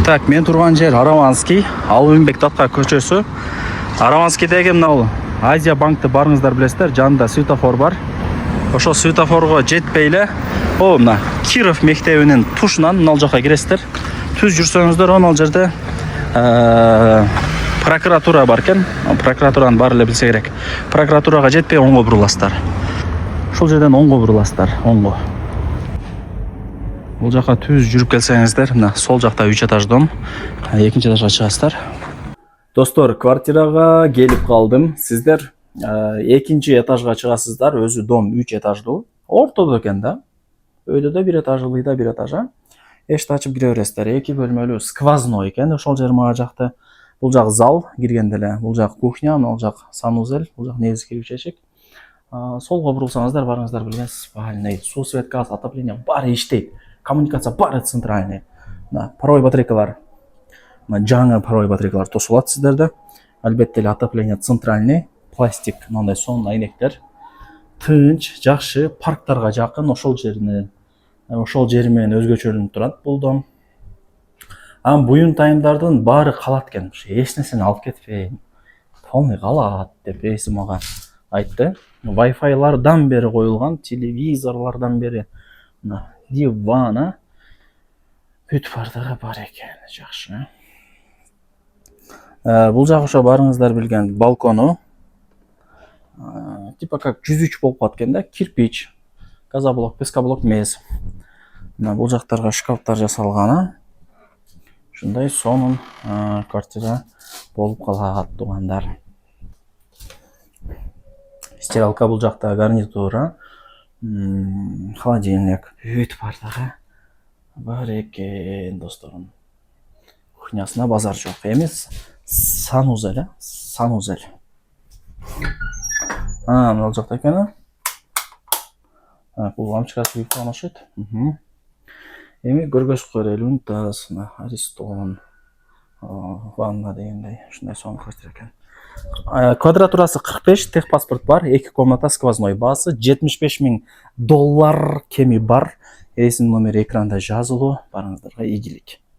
Так, мен тұрған жер Араванский, Албенбек Татқа көшесі. Араванскийдегі мынау Азия банкты барыңыздар білесіздер, жанында светофор бар. Ошо светофорға жетпейлі, о мына Киров мектебінің тушынан мынау жаққа кіресіздер. Түз жүрсеңіздер, ол жерде прокуратура бар екен. Прокуратураны барлығы білсе керек. Прокуратураға жетпей оңға бұрыласыздар. Шол жерден оңға бұрыласыздар, оңға. Бұл жаққа түз жүріп келсеңіздер, мына сол жақта 3 этаж дом, екінші этажға шығасыздар. Достор, квартираға келіп қалдым. Сіздер екінші этажға шығасыздар, өзі дом 3 этажды. Ортада екен да. Өйді де 1 этажлы да 1 этажа. Эшті ашып кіре бересіздер. 2 бөлмелі сквозной екен. Ошол жерма жақты. Бұл жақ зал кіргенделе. Бұл жақ кухня, бұл жақ санузел, бұл жақ негізгі кіріп-шешек. Солға бұрылсаңыздар, барыңыздар білген спальный, су, свет, газ, отопление бары иштейт. Коммуникация бары центральный. Паровой батарейкалар. Жаңы паровой батарейкалар тосылат сіздерді. Әлбетте отопление центральный. Пластик, мынандай сон айнектер. Тынч, жақшы, парктарға жақын, ошол жермен өзгөчөлүнүп турат бул дом. Буюн тайымдардын бары калат экен. Эч нерсени алып кетпейм. Полный калат деп эси мага айтты. Wi-Fi'лардан бери коюлган, телевизорлардан бери, дивана бүт бардыгы бар экен, жакшы. Бул жак ошо барыңыздар билген балкону. Типа как 103 болуп калат экен да, кирпич, газоблок, пескоблок эмес. Бул жактарга шкафтар жасалганы. Ушундай сонун квартира болуп калат, туугандар. Стиралка бул жакта, гарнитура, холодильник, бүт бардыгы бар экен, досторум. Кухнясына базар жок эмес, санузел, санузел. Мына жакта экен. Бул лампочкасы үйгө окшойт. Эми көргөз көрөлү, унтасына, Аристон, ванна дегендей, ушундай сонун квартира экен. Квадратурасы 45, техпаспорт бар, 2 комната, сквозной басы, $75,000 кеми бар. Эсин номери экранда жазылуу, барыңыздарга ийгилик.